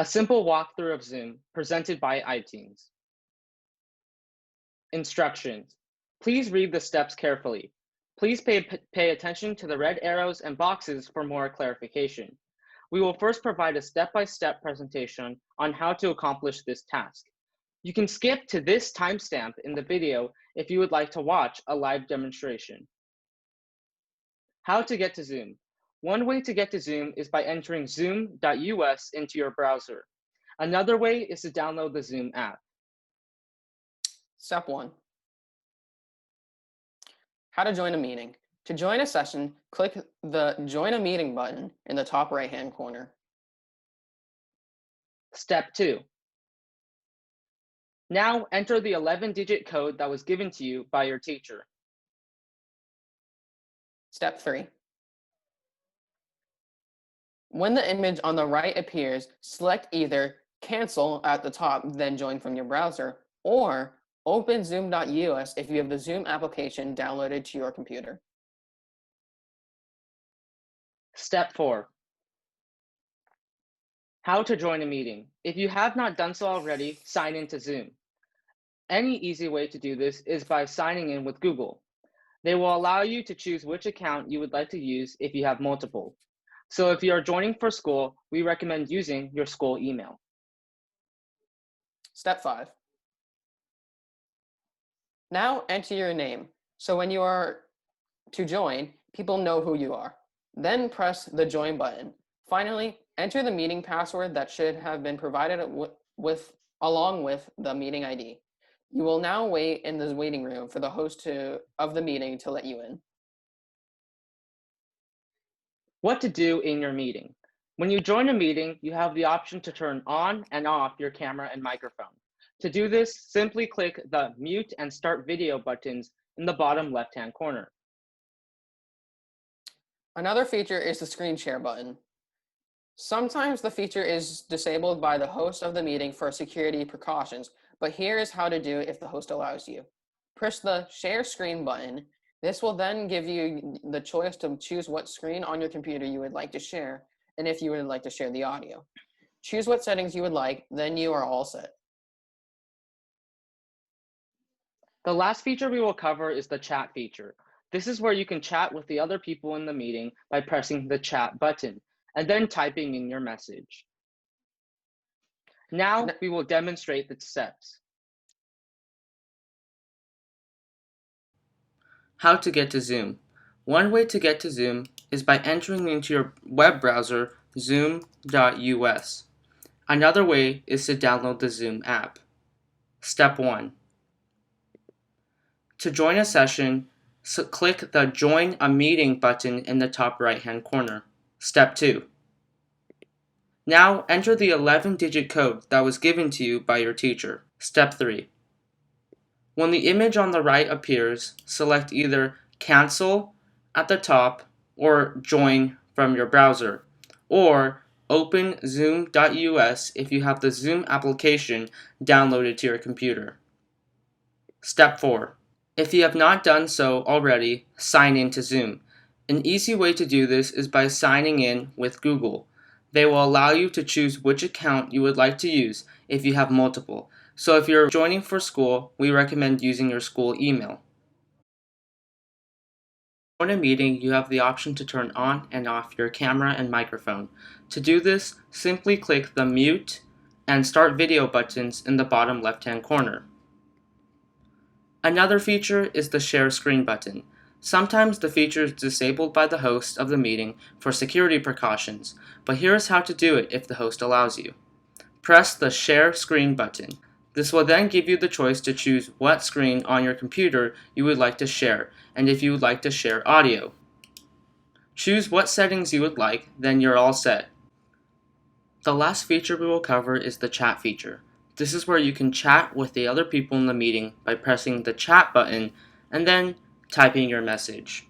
A simple walkthrough of Zoom presented by iTeens. Instructions. Please read the steps carefully. Please pay attention to the red arrows and boxes for more clarification. We will first provide a step-by-step presentation on how to accomplish this task. You can skip to this timestamp in the video if you would like to watch a live demonstration. How to get to Zoom. One way to get to Zoom is by entering zoom.us into your browser. Another way is to download the Zoom app. Step 1. How to join a meeting. To join a session, click the Join a Meeting button in the top right-hand corner. Step 2. Now enter the 11-digit code that was given to you by your teacher. Step 3. When the image on the right appears, select either Cancel at the top, then join from your browser, or open zoom.us if you have the Zoom application downloaded to your computer. Step 4. How to join a meeting. If you have not done so already, sign into Zoom. Any easy way to do this is by signing in with Google. They will allow you to choose which account you would like to use if you have multiple. So if you are joining for school, we recommend using your school email. Step 5. Now enter your name. So when you are to join, people know who you are. Then press the join button. Finally, enter the meeting password that should have been provided along with the meeting ID. You will now wait in the waiting room for the host of the meeting to let you in. What to do in your meeting. When you join a meeting, you have the option to turn on and off your camera and microphone. To do this, simply click the Mute and Start Video buttons in the bottom left-hand corner. Another feature is the screen share button. Sometimes the feature is disabled by the host of the meeting for security precautions, but here is how to do it if the host allows you. Press the Share Screen button. This will then give you the choice to choose what screen on your computer you would like to share, and if you would like to share the audio. Choose what settings you would like, then you are all set. The last feature we will cover is the chat feature. This is where you can chat with the other people in the meeting by pressing the chat button and then typing in your message. Now we will demonstrate the steps. How to get to Zoom. One way to get to Zoom is by entering into your web browser zoom.us. Another way is to download the Zoom app. Step 1. To join a session, click the Join a Meeting button in the top right-hand corner. Step 2. Now enter the 11-digit code that was given to you by your teacher. Step 3. When the image on the right appears, select either Cancel at the top or Join from your browser, or open zoom.us if you have the Zoom application downloaded to your computer. Step 4. If you have not done so already, sign in to Zoom. An easy way to do this is by signing in with Google. They will allow you to choose which account you would like to use if you have multiple. So if you're joining for school, we recommend using your school email. In a meeting, you have the option to turn on and off your camera and microphone. To do this, simply click the Mute and Start Video buttons in the bottom left-hand corner. Another feature is the Share Screen button. Sometimes the feature is disabled by the host of the meeting for security precautions, but here is how to do it if the host allows you. Press the Share Screen button. This will then give you the choice to choose what screen on your computer you would like to share, and if you would like to share audio. Choose what settings you would like, then you're all set. The last feature we will cover is the chat feature. This is where you can chat with the other people in the meeting by pressing the chat button and then typing your message.